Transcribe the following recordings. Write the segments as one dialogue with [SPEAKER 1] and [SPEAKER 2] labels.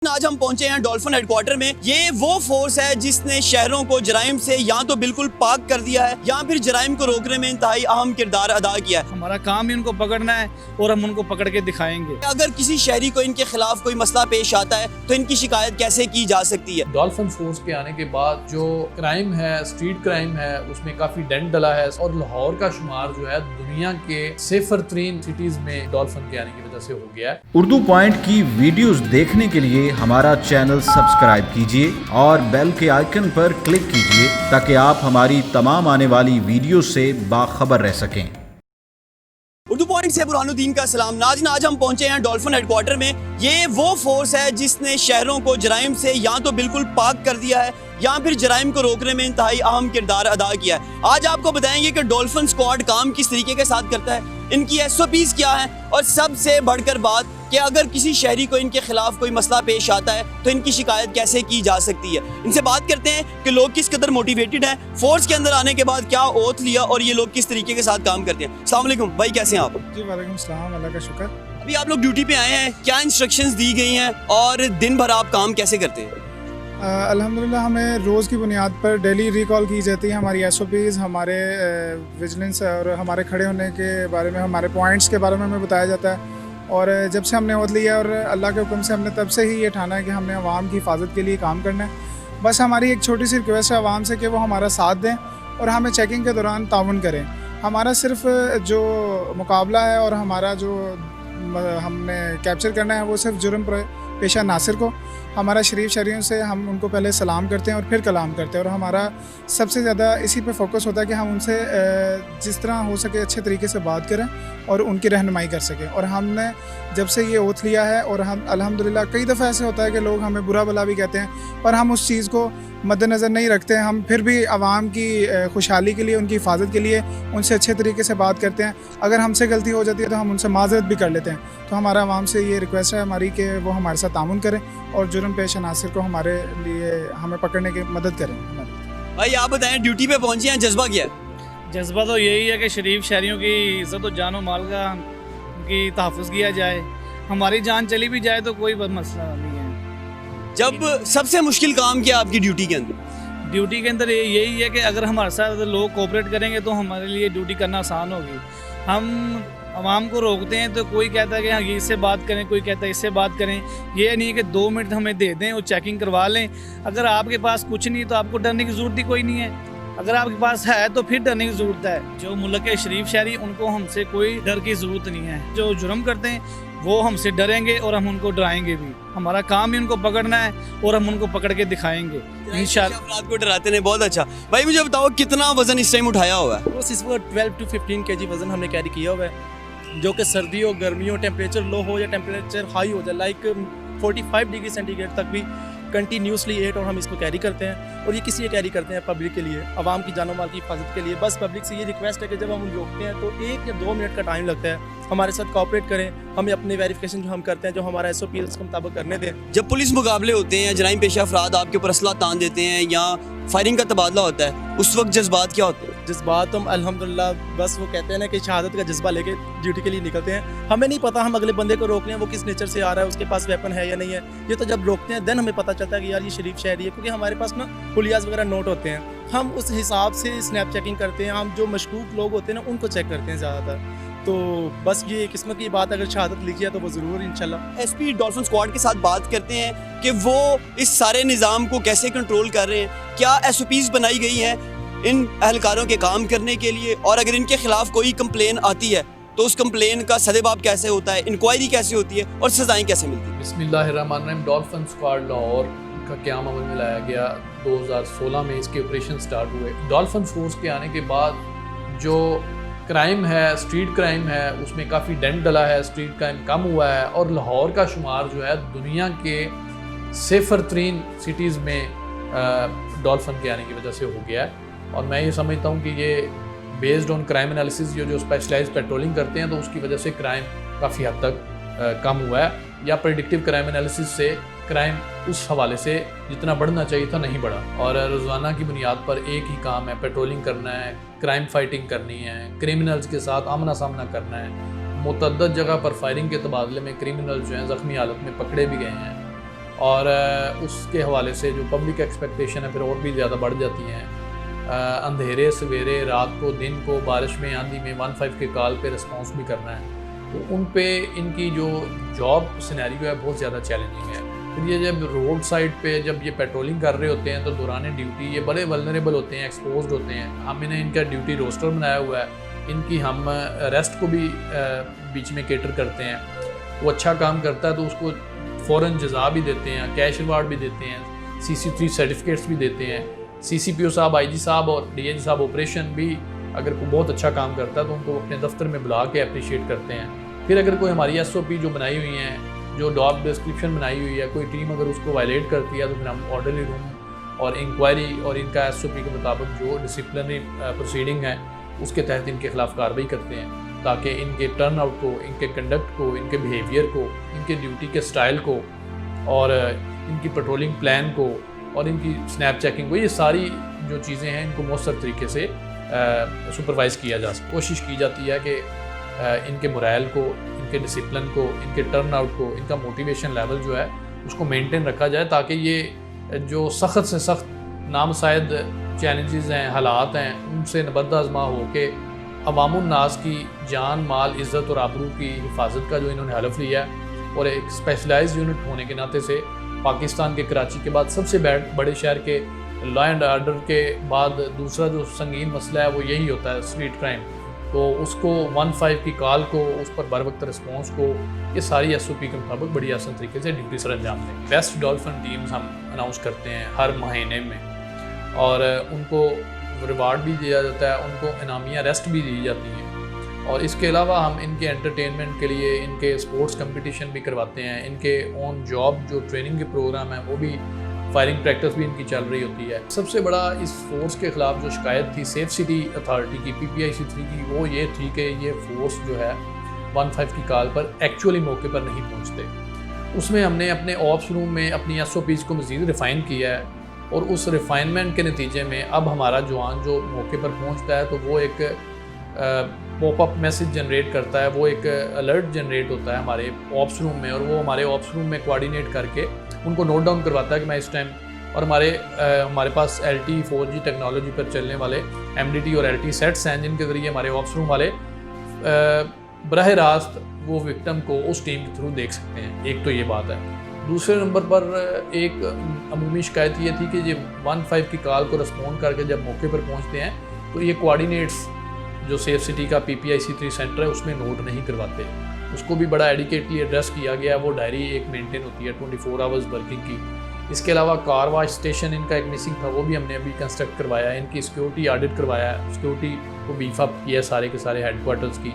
[SPEAKER 1] आज हम पहुंचे हैं डॉल्फिन हेडक्वार्टर में। ये वो फोर्स है जिसने शहरों को जराइम से या तो बिल्कुल पाक कर दिया है या फिर जराइम को रोकने में इंतहाई अहम किरदार अदा किया है।
[SPEAKER 2] हमारा काम ही उनको पकड़ना है और हम उनको पकड़ के दिखाएंगे।
[SPEAKER 1] अगर किसी शहरी को इनके खिलाफ कोई मसला पेश आता है तो इनकी शिकायत कैसे की जा सकती है?
[SPEAKER 3] डॉल्फिन फोर्स के आने के बाद जो क्राइम है, स्ट्रीट क्राइम है, उसमें काफी डेंट डला है और लाहौर का शुमार जो है दुनिया के सेफर तरीन सिटीज में डॉल्फिन के आने की वजह से हो गया है।
[SPEAKER 4] उर्दू पॉइंट की वीडियोस देखने के लिए हमारा चैनल सब्सक्राइब कीजिए और बेल के आइकन पर क्लिक कीजिए ताकि आप हमारी तमाम आने वाली वीडियो से बाखबर रह सकें।
[SPEAKER 1] उर्दू पॉइंट से बुरहानुद्दीन का सलाम। नाज़रीन, आज हम पहुंचे हैं डॉल्फिन हेडक्वार्टर में। ये वो फोर्स है जिसने शहरों को जराइम से या तो बिल्कुल पाक कर दिया है या फिर जराइम को रोकने में इंतहाई अहम किरदार अदा किया है। आज आपको बताएंगे कि डॉल्फिन स्क्वाड काम किस तरीके के साथ करता है, इनकी SOPs क्या है और सबसे बढ़कर बात कि अगर किसी शहरी को इनके खिलाफ कोई मसला पेश आता है तो इनकी शिकायत कैसे की जा सकती है। इनसे बात करते हैं कि लोग किस कदर मोटिवेटेड हैं, फोर्स के अंदर आने के बाद क्या ओथ लिया और ये लोग किस तरीके के साथ काम करते हैं। अस्सलाम वालेकुम भाई, कैसे हैं आप?
[SPEAKER 5] जी वालेकुम सलाम, अल्लाह का शुक्र।
[SPEAKER 1] अभी आप लोग ड्यूटी पे आए हैं, क्या इंस्ट्रक्शंस दी गई हैं और दिन भर आप काम कैसे करते हैं?
[SPEAKER 5] अल्हम्दुलिल्लाह हमें रोज़ की बुनियाद पर डेली रिकॉल की जाती है हमारी SOPs, हमारे विजिलेंस और हमारे खड़े होने के बारे में, हमारे पॉइंट्स के बारे में हमें बताया जाता है। और जब से हमने ओथ लिया और अल्लाह के हुक्म से हमने तब से ही ये ठाना है कि हमने अवाम की हिफाजत के लिए काम करना है। बस हमारी एक छोटी सी रिक्वेस्ट है अवाम से कि वो हमारा साथ दें और हमें चेकिंग के दौरान ताउन करें। हमारा सिर्फ जो मुकाबला है और हमारा जो हमने कैप्चर करना है वो सिर्फ जुर्म पेशा नासिर को, हमारा शरीफ शहरियों से हम उनको पहले सलाम करते हैं और फिर कलाम करते हैं। और हमारा सबसे ज़्यादा इसी पे फोकस होता है कि हम उनसे जिस तरह हो सके अच्छे तरीके से बात करें और उनकी रहनुमाई कर सकें। और हमने जब से ये ओथ लिया है और हम अल्हम्दुलिल्लाह, कई दफ़ा ऐसे होता है कि लोग हमें बुरा भला भी कहते हैं पर हम उस चीज़ को मद्देनज़र नहीं रखते हैं। हम फिर भी आवाम की खुशहाली के लिए, उनकी हिफाजत के लिए उनसे अच्छे तरीके से बात करते हैं। अगर हमसे गलती हो जाती है तो हम उनसे माजरत भी कर लेते हैं। तो हमारा आवाम से ये रिक्वेस्ट है हमारी कि वो हमारे साथ तामुन करें और जुर्म पेश नासिर को हमारे लिए हमें पकड़ने की मदद करें।
[SPEAKER 1] भाई आप बताएं, ड्यूटी पे पहुंचे हैं, जज्बा क्या है?
[SPEAKER 2] जज्बा तो यही है कि शरीफ शहरियों की इज़्ज़त और जान माल का उनकी तहफ़्फ़ुज़ किया जाए। हमारी जान चली भी जाए तो कोई मसला नहीं है।
[SPEAKER 1] जब सबसे मुश्किल काम क्या आपकी ड्यूटी के अंदर?
[SPEAKER 2] ड्यूटी के अंदर यही है कि अगर हमारे साथ लोग कोऑपरेट करेंगे तो हमारे लिए ड्यूटी करना आसान होगी। हम आवाम को रोकते हैं तो कोई कहता है कि हाँ इससे बात करें, कोई कहता है इससे बात करें। ये नहीं है कि 2 मिनट हमें दे दें और चेकिंग करवा लें। अगर आपके पास कुछ नहीं तो आपको डरने की ज़रूरत ही कोई नहीं है। अगर आपके पास है तो फिर डरने की ज़रूरत है। जो मुल्क के शरीफ शहरी, उनको हमसे कोई डर की ज़रूरत नहीं है। जो जुर्म करते हैं वो हमसे डरेंगे और हम उनको डराएंगे भी। हमारा काम ही उनको पकड़ना है और हम उनको पकड़ के दिखाएंगे इंशाल्लाह।
[SPEAKER 1] आपको डराते हैं, बहुत अच्छा। भाई मुझे बताओ, कितना वजन इस टाइम उठाया हुआ है?
[SPEAKER 6] बस इस वक्त 12 to 15 kg वज़न हमने कैरी किया हुआ है, जो कि सर्दी हो, गर्मी हो, टेम्परेचर लो हो या टेम्परेचर हाई हो जाए, लाइक 45 डिग्री सेंटीग्रेड तक भी कंटिन्यूसली 8 और हम इसको कैरी करते हैं। और ये किस लिए कैरी करते हैं? पब्लिक के लिए, आवाम की जानो माल की हिफाजत के लिए। बस पब्लिक से ये रिक्वेस्ट है कि जब हम रोकते हैं तो 1 या 2 मिनट का टाइम लगता है, हमारे साथ कोऑपरेट करें, हमें अपने वेरिफिकेशन जो हम करते हैं, जो हमारा SOPs के मुताबिक करने दें।
[SPEAKER 1] जब पुलिस मुकाबले होते हैं, जराइम पेशा अफराद आपके ऊपर असला तान देते हैं या फायरिंग का तबादला होता है, उस वक्त जज्बात क्या होते हैं?
[SPEAKER 6] जज्बात हम अल्हम्दुलिल्लाह, बस वो कहते हैं ना कि शहादत का जज्बा लेके ड्यूटी के लिए निकलते हैं। हमें नहीं पता हम अगले बंदे को रोक रहे हैं वो किस नेचर से आ रहा है, उसके पास वेपन है या नहीं है। ये तो जब रोकते हैं देन हमें पता चलता है कि यार ये शरीफ शहरी है, क्योंकि हमारे पास ना हुलियाज वगैरह नोट होते हैं। हम उस हिसाब से स्नैप चेकिंग करते हैं। हम जो मशकूक लोग होते हैं ना उनको चेक करते हैं ज़्यादातर। तो बस ये किस्मत की बात, अगर शहादत लिखी है तो वो ज़रूर इंशाल्लाह।
[SPEAKER 1] SP डॉल्फिन स्क्वाड के साथ बात करते हैं कि वो इस सारे निज़ाम को कैसे कंट्रोल कर रहे हैं, क्या SOPs बनाई गई हैं इन अहलकारों के काम करने के लिए, और अगर इनके खिलाफ कोई कंप्लेन आती है तो उस कंप्लेन का सदेबाब कैसे होता है, इंक्वायरी कैसे होती है और सजाएं कैसे मिलती है।
[SPEAKER 3] बिस्मिल्लाहिर्रहमानिर्रहीम। डॉल्फिन स्क्वाड लाहौर का क़याम अमल में लाया गया 2016 में, इसके ऑपरेशन स्टार्ट हुए। डॉल्फिन फोर्स के आने के बाद जो क्राइम है, स्ट्रीट क्राइम है, उसमें काफ़ी डेंट डला है, स्ट्रीट क्राइम कम हुआ है और लाहौर का शुमार जो है दुनिया के सेफर तरीन सिटीज़ में डॉल्फिन के आने की वजह से हो गया है। और मैं ये समझता हूँ कि ये बेस्ड ऑन क्राइम एनालिसिस, जो स्पेशलाइज्ड पेट्रोलिंग करते हैं तो उसकी वजह से क्राइम काफ़ी हद तक कम हुआ है, या प्रेडिक्टिव क्राइम एनालिसिस से क्राइम उस हवाले से जितना बढ़ना चाहिए था नहीं बढ़ा। और रोज़ाना की बुनियाद पर एक ही काम है, पेट्रोलिंग करना है, क्राइम फाइटिंग करनी है, क्रिमिनल्स के साथ आमना सामना करना है। मुतअद्दिद जगह पर फायरिंग के तबादले में क्रिमिनल जो हैं ज़ख्मी हालत में पकड़े भी गए हैं और उसके हवाले से जो पब्लिक एक्सपेक्टेशन है फिर और भी ज़्यादा बढ़ जाती हैं। अंधेरे सवेरे रात को दिन को बारिश में आंधी में 15 के कॉल पे रिस्पॉन्स भी करना है, तो उन पे इनकी जो जॉब सिनेरियो है बहुत ज़्यादा चैलेंजिंग है। फिर ये जब रोड साइड पे जब ये पेट्रोलिंग कर रहे होते हैं तो दौरान ड्यूटी ये बड़े वल्नरेबल होते हैं, एक्सपोज्ड होते हैं। हम इन्हें इनका ड्यूटी रोस्टर बनाया हुआ है, इनकी हम रेस्ट को भी बीच में केटर करते हैं। वो अच्छा काम करता है तो उसको फ़ौरन जज़ा भी देते हैं, कैश रिवार्ड भी देते हैं, CC3 सर्टिफिकेट्स भी देते हैं। CCPO साहब, IG साहब और DIG साहब ऑपरेशन भी अगर कोई बहुत अच्छा काम करता है तो उनको अपने दफ्तर में बुला के अप्रिशिएट करते हैं। फिर अगर कोई हमारी SOP जो बनाई हुई हैं, जो जॉब डिस्क्रिप्शन बनाई हुई है, कोई टीम अगर उसको वायलेट करती है तो फिर हम ऑर्डरली रूम और इंक्वायरी और इनका SOP के मुताबिक जो डिसिप्लिनरी प्रोसीडिंग है उसके तहत इनके खिलाफ कार्रवाई करते हैं, ताकि इनके टर्न आउट को, इनके कंडक्ट को, इनके बिहेवियर को, इनके ड्यूटी के स्टाइल को और इनकी पेट्रोलिंग प्लान को और इनकी स्नैप चेकिंग को, ये सारी जो चीज़ें हैं इनको मौसर तरीके से सुपरवाइज़ किया जा सके। कोशिश की जाती है कि इनके मोरल को, इनके डिसिप्लिन को, इनके टर्न आउट को, इनका मोटिवेशन लेवल जो है उसको मेंटेन रखा जाए, ताकि ये जो सख्त से सख्त नामसायद चैलेंजेस हैं, हालात हैं, उनसे नबर्द आज़मा हो के अवामुन्नास की जान माल इज़्ज़त और आबरू की हिफाजत का जो इन्होंने हलफ लिया है और एक स्पेशलाइज्ड यूनिट होने के नाते से पाकिस्तान के कराची के बाद सबसे बड़े शहर के लॉ एंड ऑर्डर के बाद दूसरा जो संगीन मसला है वो यही होता है स्ट्रीट क्राइम। तो उसको 15 की कॉल को, उस पर बर वक्त रिस्पॉन्स को, ये सारी SOP के मुताबिक बड़ी आसान तरीके से ड्यूटी सर अंजाम दें। बेस्ट डॉल्फिन टीम्स हम अनाउंस करते हैं हर महीने में और उनको रिवार्ड भी दिया जाता है, उनको इनामिया रेस्ट भी दी जाती हैं। और इसके अलावा हम इनके एंटरटेनमेंट के लिए इनके स्पोर्ट्स कंपटीशन भी करवाते हैं। इनके ऑन जॉब जो ट्रेनिंग के प्रोग्राम हैं वो भी, फायरिंग प्रैक्टिस भी इनकी चल रही होती है। सबसे बड़ा इस फोर्स के ख़िलाफ़ जो शिकायत थी सेफ सिटी अथॉरिटी की, PPIC3 की, वो ये थी कि ये फोर्स जो है 15 की कॉल पर एक्चुअली मौके पर नहीं पहुंचते। उसमें हमने अपने ऑप्स रूम में अपनी SOPs को मज़ीद रिफ़ाइन किया है और उस रिफ़ाइनमेंट के नतीजे में अब हमारा जवान जो मौके पर पहुंचता है तो वो एक पॉपअप मैसेज जनरेट करता है, वो एक अलर्ट जनरेट होता है हमारे ऑप्स रूम में और वो हमारे ऑप्स रूम में कोऑर्डिनेट करके उनको नोट डाउन करवाता है कि मैं इस टाइम, और हमारे पास LTE 4G टेक्नोलॉजी पर चलने वाले MDT और LTE सेट्स हैं जिनके ज़रिए हमारे ऑप्स रूम वाले बराह रास्त वो विक्टिम को उस टीम के थ्रू देख सकते हैं। एक तो ये बात है। दूसरे नंबर पर एक अमूमी शिकायत ये थी कि ये 15 की कॉल को रिस्पॉन्ड करके जब मौके पर पहुँचते हैं तो ये कोऑर्डिनेट्स जो सेफ सिटी का PPIC3 सेंटर है उसमें नोट नहीं करवाते। उसको भी बड़ा एडिकेटली एड्रेस किया गया है। वो डायरी एक मेंटेन होती है 24 आवर्स वर्किंग की। इसके अलावा कार वाश स्टेशन इनका एक मिसिंग था, वो भी हमने अभी कंस्ट्रक्ट करवाया है। इनकी सिक्योरिटी ऑडिट करवाया है, सिक्योरिटी को बीफ अप किया सारे के सारे हेडक्वार्टर्स की।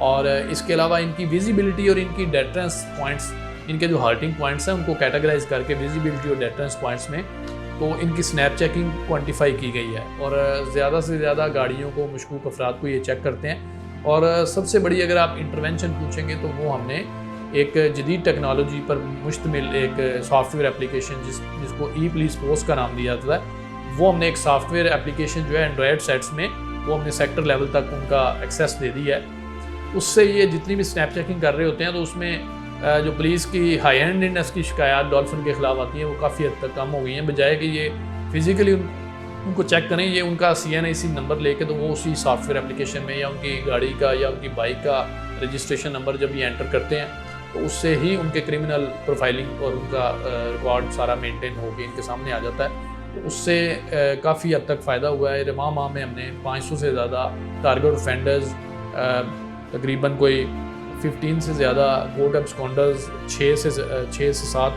[SPEAKER 3] और इसके अलावा इनकी विजिबिलिटी और इनकी डेटरेंस पॉइंट्स, इनके जो हर्टिंग पॉइंट्स हैं उनको कैटेगराइज करके विजिबिलिटी और डेटरेंस पॉइंट्स में तो इनकी स्नैप चेकिंग क्वांटिफाई की गई है और ज़्यादा से ज़्यादा गाड़ियों को, मशकूक अफराद को ये चेक करते हैं। और सबसे बड़ी अगर आप इंटरवेंशन पूछेंगे तो वो हमने एक जदीद टेक्नोलॉजी पर मुश्तमिल एक सॉफ्टवेयर एप्लीकेशन जिसको ई-पुलिस पोस्ट का नाम दिया जाता है, वो हमने एक सॉफ्टवेयर एप्लीकेशन जो है एंड्रॉयड सेट्स में वो हमने सेक्टर लेवल तक उनका एक्सेस दे दिया है। उससे ये जितनी भी स्नैप चेकिंग कर रहे होते हैं तो उसमें जो पुलिस की हाई हैंडेडनेस की शिकायत डॉल्फिन के ख़िलाफ़ आती हैं वो काफ़ी हद तक कम हो गई हैं। बजाय कि ये फिज़िकली उनको चेक करें, ये उनका CNIC नंबर लेके तो वो उसी सॉफ्टवेयर एप्लीकेशन में या उनकी गाड़ी का या उनकी बाइक का रजिस्ट्रेशन नंबर जब ये एंटर करते हैं तो उससे ही उनके क्रिमिनल प्रोफाइलिंग और उनका रिकॉर्ड सारा मेंटेन होकर इनके सामने आ जाता है। तो उससे काफ़ी हद तक फ़ायदा हुआ है। रवा माह में हमने 500 से ज़्यादा टारगेट ऑफेंडर्स, तकरीबन कोई 15 से ज़्यादा कोर्ट एब्सकॉन्डर्स, 6 से 7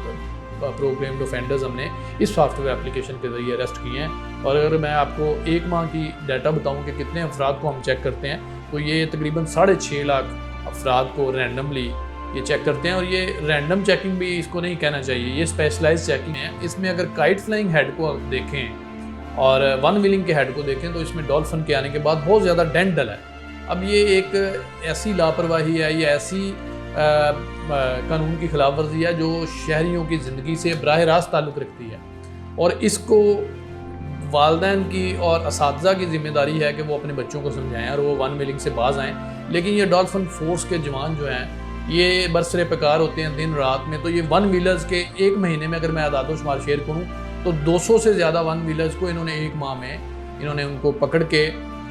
[SPEAKER 3] प्रोग्राम्ड ऑफेंडर्स हमने इस सॉफ्टवेयर एप्लीकेशन के ज़रिए अरेस्ट किए हैं। और अगर मैं आपको एक माह की डाटा बताऊं कि कितने अफराद को हम चेक करते हैं तो ये तकरीबन 6.5 लाख अफराद को रैंडमली ये चेक करते हैं। और ये रैंडम चेकिंग भी इसको नहीं कहना चाहिए, ये स्पेशलाइज्ड चेकिंग है। इसमें अगर काइट फ्लाइंग हेड को देखें और वन व्हीलिंग के हेड को देखें तो इसमें डॉल्फिन के आने के बाद बहुत ज़्यादा डेंट डला है। अब ये एक ऐसी लापरवाही है, ये ऐसी कानून की खिलाफ वर्जी है जो शहरियों की ज़िंदगी से बराह रास्त ताल्लुक़ रखती है और इसको वालिदैन की और असातिज़ा की ज़िम्मेदारी है कि वो अपने बच्चों को समझाएं और वो वन व्हीलिंग से बाज आएँ। लेकिन ये डॉल्फिन फोर्स के जवान जो हैं ये बरसरे प्रकार होते हैं दिन रात में। तो ये वन व्हीलर्स के एक महीने में अगर मैं आदाद शुमार शेयर करूँ तो 200 से ज़्यादा वन व्हीलर्स को इन्होंने एक माह में इन्होंने उनको पकड़ के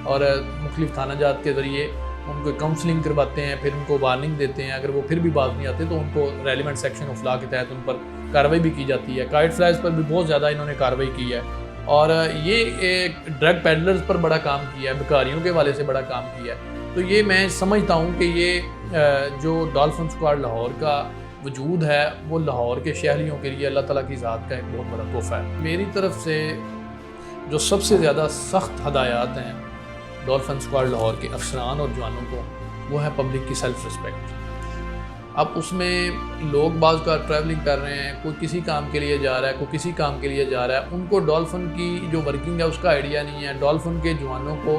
[SPEAKER 3] और मुख्तलिफ थाना जात के ज़रिए उनको काउंसलिंग करवाते हैं, फिर उनको वार्निंग देते हैं। अगर वो फिर भी बात नहीं आते तो उनको रेलिवेंट सेक्शन ऑफ लॉ के तहत उन पर कार्रवाई भी की जाती है। काइट फ्लाइज पर भी बहुत ज़्यादा इन्होंने कार्रवाई की है और ये एक ड्रग पैडलर्स पर बड़ा काम किया है, भिखारियों के वाले से बड़ा काम किया है। तो ये मैं समझता हूँ कि ये जो डॉल्फिन स्क्वाड लाहौर का वजूद है वो लाहौर के शहरियों के लिए अल्लाह ताला की ज़ात का एक बहुत बड़ा तोहफ़ा है। मेरी तरफ से जो सबसे ज़्यादा सख्त हदायत हैं डॉल्फिन स्क्वाड लाहौर के अफसरान और जवानों को, वो है पब्लिक की सेल्फ़ रिस्पेक्ट। अब उसमें लोग बाज़ का ट्रैवलिंग कर रहे हैं, कोई किसी काम के लिए जा रहा है, कोई किसी काम के लिए जा रहा है, उनको डॉल्फिन की जो वर्किंग है उसका आइडिया नहीं है, डॉल्फिन के जवानों को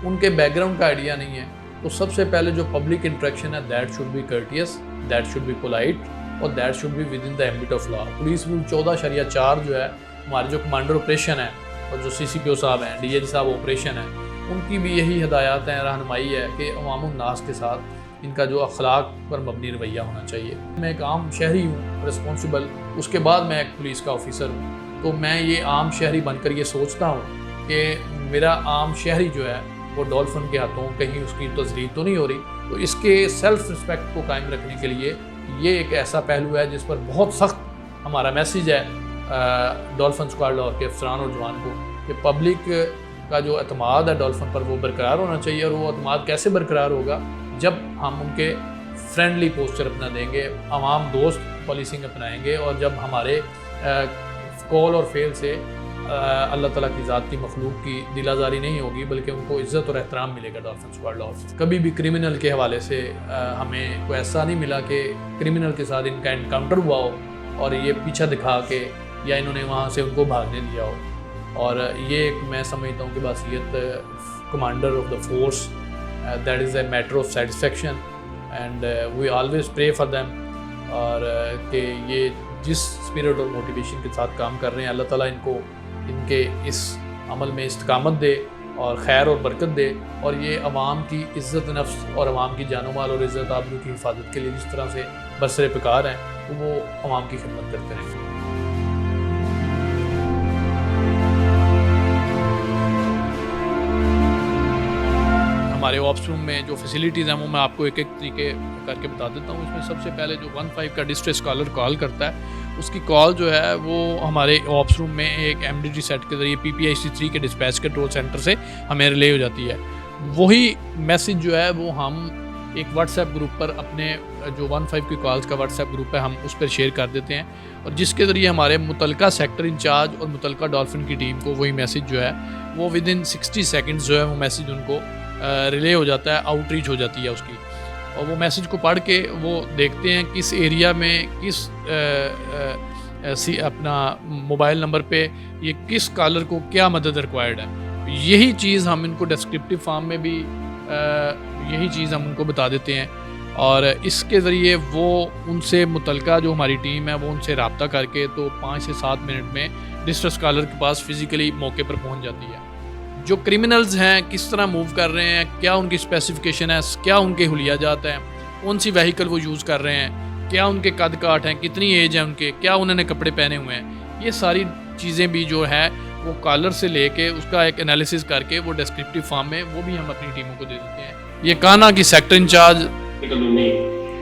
[SPEAKER 3] उनके बैकग्राउंड का आइडिया नहीं है। तो सबसे पहले जो पब्लिक इंट्रैक्शन है that should be courteous, that should be polite और that should be within the ambit of law. Police rule 14(4) जो है, हमारे जो कमांडर ऑपरेशन है और जो CCPO साहब हैं, DIG साहब ऑपरेशन है, उनकी भी यही हदायत है, रहनुमाई है कि अवामुन्नास के साथ इनका जो अखलाक पर मबनी रवैया होना चाहिए। मैं एक आम शहरी हूँ रिस्पॉन्सिबल, उसके बाद मैं एक पुलिस का ऑफिसर हूँ। तो मैं ये आम शहरी बनकर ये सोचता हूँ कि मेरा आम शहरी जो है वो डॉल्फिन के हाथों कहीं उसकी तजरीब तो नहीं हो रही। तो इसके सेल्फ़ रिस्पेक्ट को कायम रखने के लिए ये एक ऐसा पहलू है जिस पर बहुत सख्त हमारा मैसेज है डॉल्फिन स्क्वाड लाहौर के अफसरान और जवान को कि पब्लिक का जो अतमाद है डॉल्फिन पर वो बरकरार होना चाहिए। और वो अतमाद कैसे बरकरार होगा? जब हम उनके फ्रेंडली पोस्चर अपना देंगे, अवाम दोस्त पॉलिसिंग अपनाएंगे और जब हमारे कॉल और फेल से अल्लाह ताला की ज़ात की मखलूक की दिलाजारी नहीं होगी बल्कि उनको इज़्ज़त और एहतराम मिलेगा डॉल्फिन स्क्वाड लाहौर। कभी भी क्रिमिनल के हवाले से हमें कोई ऐसा नहीं मिला कि क्रिमिनल के साथ इनका एनकाउंटर हुआ हो और ये पीछा दिखा के या इन्होंने वहाँ से उनको भागने दिया हो। और ये एक मैं समझता हूँ कि बासियत commander of the force, that is a matter of satisfaction and we always pray for them. और कि ये जिस स्पिरिट और मोटिवेशन के साथ काम कर रहे हैं, अल्लाह ताला इनको इनके इस अमल में इस्तकामत दे और खैर और बरकत दे। और ये अवाम की इज़्ज़त नफ्स और अवाम की जानो माल और इज़्ज़त आबरू की हिफाजत के लिए जिस तरह से बरसरे प्रकार हैं तो वो अवाम की खिदमत करते रहेंगे। हमारे ऑप्स रूम में जो फैसिलिटीज़ हैं वो मैं आपको एक एक तरीके करके बता देता हूँ। इसमें सबसे पहले जो 15 का डिस्ट्रेस कॉलर कॉल करता है, उसकी कॉल जो है वो हमारे ऑप्स रूम में एक MDT सेट के ज़रिए PPIC3 के डिस्पैच कंट्रोल सेंटर से हमें रिले हो जाती है। वही मैसेज जो है वो हम एक व्हाट्सएप ग्रुप पर अपने जो 15 की कॉल्स का व्हाट्सएप ग्रुप है हम उस पर शेयर कर देते हैं और जिसके ज़रिए हमारे मुतलका सेक्टर इंचार्ज और मुतलका डॉल्फिन की टीम को वही मैसेज जो है वो विद इन 60 सेकेंड्स जो है वो मैसेज उनको रिले हो जाता है, आउटरीच हो जाती है उसकी। और वो मैसेज को पढ़ के वो देखते हैं किस एरिया में किस अपना मोबाइल नंबर पे ये किस कॉलर को क्या मदद रिक्वायर्ड है। यही चीज़ हम इनको डिस्क्रिप्टिव फॉर्म में भी यही चीज़ हम उनको बता देते हैं और इसके ज़रिए वो उनसे मुतलका जो हमारी टीम है वो उनसे रब्ता करके तो 5 से 7 मिनट में डिस्ट्रेस कॉलर के पास फिज़िकली मौके पर पहुंच जाती है। जो क्रिमिनल्स हैं किस तरह मूव कर रहे हैं, क्या उनकी स्पेसिफिकेशन है, क्या उनके हुलिया जात हैं, कौन सी व्हीकल वो यूज़ कर रहे हैं, क्या उनके कद काठ हैं, कितनी एज है उनके, क्या उन्होंने कपड़े पहने हुए हैं, ये सारी चीज़ें भी जो है वो कॉलर से लेके उसका एक एनालिसिस करके वो डिस्क्रिप्टिव फॉर्म में वो भी हम अपनी टीमों को दे देते हैं। ये काना की सेक्टर इंचार्ज
[SPEAKER 7] कॉलोनी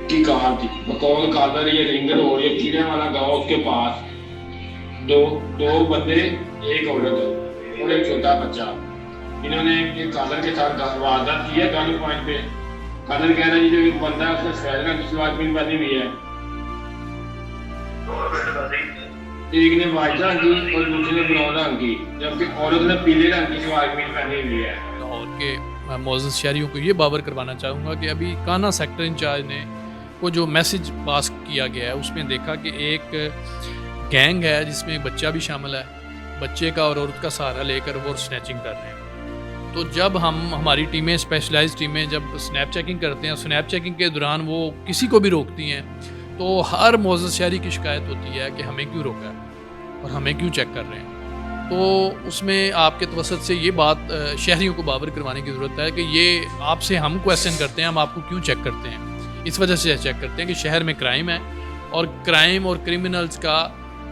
[SPEAKER 7] की कार थी, बकौल कॉलर ये रिंगर और ये कीड़े वाला गाँव, उसके पास दो बंदे, एक औरत और एक छोटा बच्चा, इन्होंने ये कॉलर के साथ वारदात की है। गन पॉइंट पे कॉलर कह रहा है जो एक बंदा है उसने सफेद रंग की सलवार कमीज पहनी हुई है, एक ने वाइट रंग की और दूसरे ने ब्राउन रंग की, जबकि औरत ने पीले रंग की सलवार कमीज पहनी हुई है।
[SPEAKER 3] लाहौर के मौजूद शहरियों को ये बावर करवाना चाहूँगा कि अभी काना सेक्टर इंचार्ज ने को जो मैसेज पास किया गया है उसमें देखा कि एक गैंग है जिसमें एक बच्चा भी शामिल है, बच्चे का और औरत का सहारा लेकर वो स्नैचिंग कर रहे हैं। तो जब हम हमारी टीमें स्पेशलाइज्ड टीमें जब स्नैप चेकिंग करते हैं, स्नैप चेकिंग के दौरान वो किसी को भी रोकती हैं तो हर मौजूद शहरी की शिकायत होती है कि हमें क्यों रोका है और हमें क्यों चेक कर रहे हैं। तो उसमें आपके तवसत से ये बात शहरियों को बावर करवाने की ज़रूरत है कि ये आपसे हम क्वेश्चन करते हैं, हम आपको क्यों चेक करते हैं। इस वजह से चेक करते हैं कि शहर में क्राइम है, और क्राइम और क्रिमिनल्स का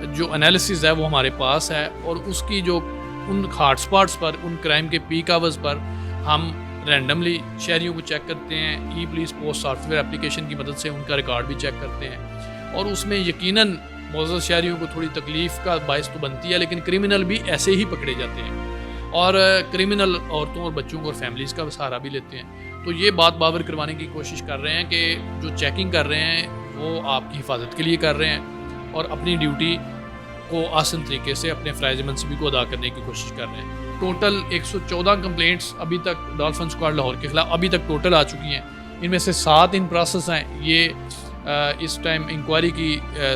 [SPEAKER 3] जो एनालिसिस है वो हमारे पास है, और उसकी जो उन हॉटस्पॉट्स पर, उन क्राइम के पीक आवर्स पर हम रैंडमली शहरियों को चेक करते हैं। ई पुलिस पोस्ट सॉफ्टवेयर एप्लीकेशन की मदद से उनका रिकॉर्ड भी चेक करते हैं, और उसमें यकीनन मौजूद शहरियों को थोड़ी तकलीफ़ का बायस तो बनती है, लेकिन क्रिमिनल भी ऐसे ही पकड़े जाते हैं, और क्रिमिनल औरतों और बच्चों को और फैमिलीज़ का सहारा भी लेते हैं। तो ये बात बावर करवाने की कोशिश कर रहे हैं कि जो चेकिंग कर रहे हैं वो आपकी हिफाजत के लिए कर रहे हैं, और अपनी ड्यूटी को आसान तरीके से अपने फ़राइज़ मनसबी को अदा करने की कोशिश कर रहे हैं। टोटल 114 कंप्लेंट्स अभी तक डॉल्फिन स्क्वाड लाहौर के ख़िलाफ़ अभी तक टोटल आ चुकी हैं। इनमें से 7 इन प्रोसेस हैं। ये इस टाइम इंक्वायरी की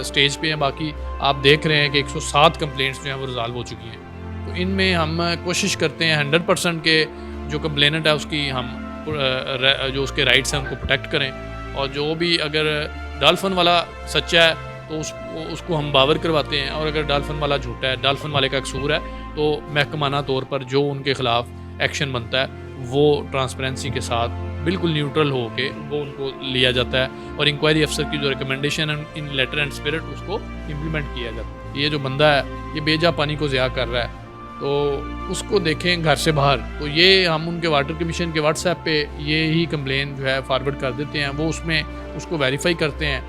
[SPEAKER 3] स्टेज पे हैं। बाकी आप देख रहे हैं कि 107 कंप्लेंट्स जो हैं वो रिजॉल्व हो चुकी हैं। तो इनमें हम कोशिश करते हैं 100% के जो कंप्लेनेंट है उसकी हम जो उसके राइट्स हैं उनको प्रोटेक्ट करें, और जो भी अगर डॉल्फिन वाला सच्चा है तो उसको हम बावर करवाते हैं, और अगर डॉल्फिन वाला झूठा है, डॉल्फिन वाले का कसूर है, तो महकमाना तौर पर जो उनके ख़िलाफ़ एक्शन बनता है वो ट्रांसपेरेंसी के साथ बिल्कुल न्यूट्रल हो के वो उनको लिया जाता है, और इंक्वायरी अफसर की जो रिकमेंडेशन है इन लेटर एंड स्पिरिट उसको इम्प्लीमेंट किया जाता है। ये जो बंदा है ये बेजा पानी को ज़िया कर रहा है तो उसको देखें घर से बाहर। तो ये हम उनके वाटर कमीशन के व्हाट्सएप पे ये ही कंप्लेन जो है फॉरवर्ड कर देते हैं, वो उसमें उसको वेरीफाई करते हैं,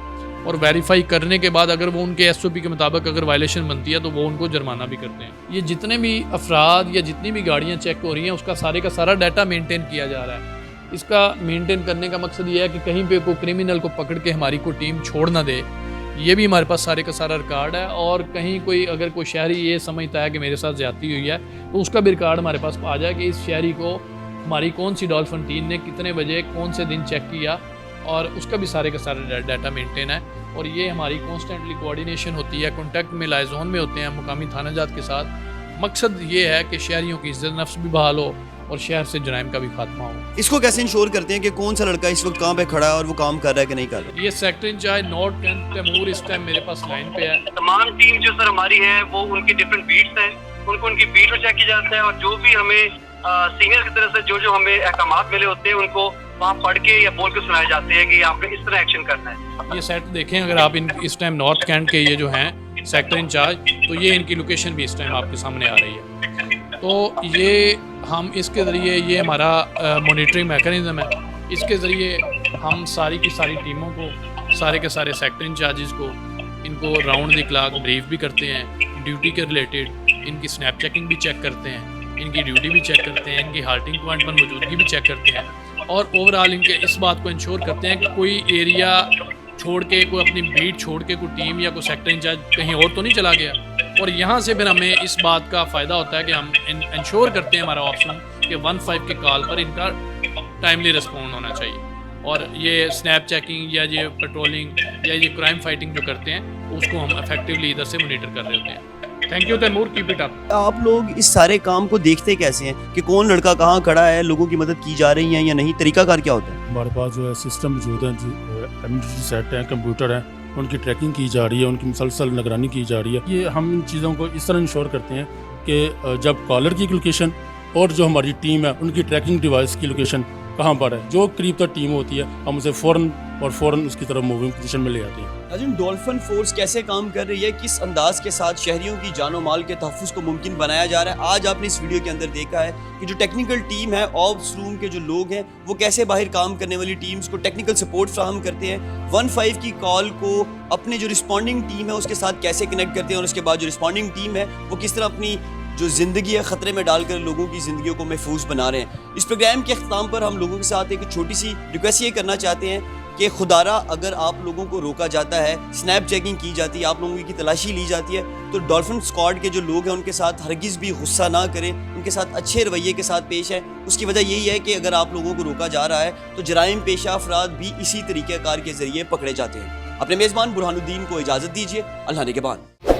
[SPEAKER 3] और वेरीफाई करने के बाद अगर वो उनके SOP के मुताबिक अगर वायलेशन बनती है तो वो उनको जुर्माना भी करते हैं। ये जितने भी अफराद या जितनी भी गाड़ियाँ चेक हो रही हैं उसका सारे का सारा डाटा मेंटेन किया जा रहा है। इसका मेंटेन करने का मकसद ये है कि कहीं पे कोई क्रिमिनल को पकड़ के हमारी कोई टीम छोड़ ना दे। ये भी हमारे पास सारे का सारा रिकॉर्ड है, और कहीं कोई अगर कोई शहरी ये समझता है कि मेरे साथ ज़्यादती हुई है तो उसका भी रिकॉर्ड हमारे पास आ जाए कि इस शहरी को हमारी कौन सी डॉल्फिन टीम ने कितने बजे कौन से दिन चेक किया, और उसका भी सारे का सारा डाटा मेंटेन है। और ये हमारी कॉन्स्टेंटली कोऑर्डिनेशन होती है, कॉन्टैक्ट में लाइजोन में होते हैं मुकामी थाना जात के साथ। मकसद ये है कि शहरियों की इज्जत नफ्स भी बहाल हो और शहर से जराइम का भी खात्मा हो।
[SPEAKER 1] इसको कैसे इंश्योर करते हैं कि कौन सा लड़का इस वक्त कहाँ पे खड़ा है और वो काम कर रहा है कि नहीं कर रहा?
[SPEAKER 3] ये sector incharge north Cantt Taimur इस टाइम मेरे पास लाइन पे है।
[SPEAKER 8] तमाम टीम जो सर हमारी है वो उनकी डिफरेंट बीट्स हैं, उनको उनकी बीट में चेक किया जाता है, और जो भी हमें सीनियर की तरफ से जो हमें अहकामात मिले होते हैं उनको वहाँ पढ़ के या बोल के सुनाए जाते हैं कि आपने इस तरह एक्शन करना है।
[SPEAKER 3] ये सेट देखें अगर आप इस टाइम नॉर्थ कैंट के ये जो हैं सेक्टर इंचार्ज, तो ये इनकी लोकेशन भी इस टाइम आपके सामने आ रही है। तो ये हम इसके ज़रिए ये हमारा मॉनिटरिंग मैकेनिज़्म है, इसके ज़रिए हम सारी की सारी टीमों को सारे के सारे सेक्टर इंचार्जेस को इनको राउंड द क्लॉक ब्रीफ भी करते हैं, ड्यूटी के रिलेटेड इनकी स्नैप चेकिंग भी चेक करते हैं, इनकी ड्यूटी भी चेक करते हैं, इनकी हाल्टिंग पॉइंट पर मौजूदगी भी चेक करते हैं, और ओवरऑल इनके इस बात को इंश्योर करते हैं कि कोई एरिया छोड़ के, कोई अपनी बीट छोड़ के कोई टीम या कोई सेक्टर इंचार्ज कहीं और तो नहीं चला गया। और यहाँ से फिर हमें इस बात का फ़ायदा होता है कि हम इंश्योर करते हैं हमारा ऑप्शन कि 15 के कॉल पर इनका टाइमली रिस्पॉन्ड होना चाहिए, और ये स्नैप चेकिंग या ये पेट्रोलिंग या ये क्राइम फाइटिंग जो करते हैं उसको हम इफेक्टिवली इधर से मॉनिटर कर रहे होते हैं। Thank you Taimur, keep it up.
[SPEAKER 1] आप लोग इस सारे काम को देखते कैसे हैं कि कौन लड़का कहाँ खड़ा है, लोगों की मदद की जा रही है या नहीं, तरीकाकार क्या होता है?
[SPEAKER 9] हमारे पास जो है सिस्टम मौजूद है, एडमिनिस्ट्रेटिव सेट हैं, कंप्यूटर हैं, उनकी ट्रैकिंग की जा रही है, उनकी मुसलसल निगरानी की जा रही है। ये हम इन चीज़ों को इस तरह इंश्योर करते हैं कि जब कॉलर की लोकेशन और जो हमारी टीम है उनकी ट्रैकिंग डिवाइस की लोकेशन कहाँ पर है, जो करीब तक टीम होती है हम उसे फ़ौरन उसकी तरफ मूविंग पोजीशन में ले आते हैं।
[SPEAKER 1] नाज़रीन, डॉल्फिन फोर्स कैसे काम कर रही है, किस अंदाज के साथ शहरियों की जानो माल के तहफ़्फ़ुज़ को मुमकिन बनाया जा रहा है, आज आपने इस वीडियो के अंदर देखा है कि जो टेक्निकल टीम है, ऑप्स रूम के जो लोग हैं वो कैसे बाहर काम करने वाली टीम्स को टेक्निकल सपोर्ट फ्राहम करते हैं, 15 की कॉल को अपने जो रिस्पॉन्डिंग टीम है उसके साथ कैसे कनेक्ट करते हैं, और उसके बाद जो रिस्पॉन्डिंग टीम है वो किस तरह अपनी जो ज़िंदगी है ख़तरे में डालकर लोगों की ज़िंदगियों को महफूज बना रहे हैं। इस प्रोग्राम के अख्ताम पर हम लोगों के साथ एक छोटी सी रिक्वेस्ट ये करना चाहते हैं कि खुदारा अगर आप लोगों को रोका जाता है, स्नैप चेकिंग की जाती है, आप लोगों की तलाशी ली जाती है, तो डॉल्फिन स्क्वाड के जो लोग हैं उनके साथ हरगिज़ भी गुस्सा ना करें, उनके साथ अच्छे रवैये के साथ पेश है। उसकी वजह यही है कि अगर आप लोगों को रोका जा रहा है तो जराइम पेशा अफराद भी इसी तरीक़ेकार के ज़रिए पकड़े जाते हैं। अपने मेज़बान बुरहानुद्दीन को इजाज़त दीजिए, अल्लाह ने के बाद।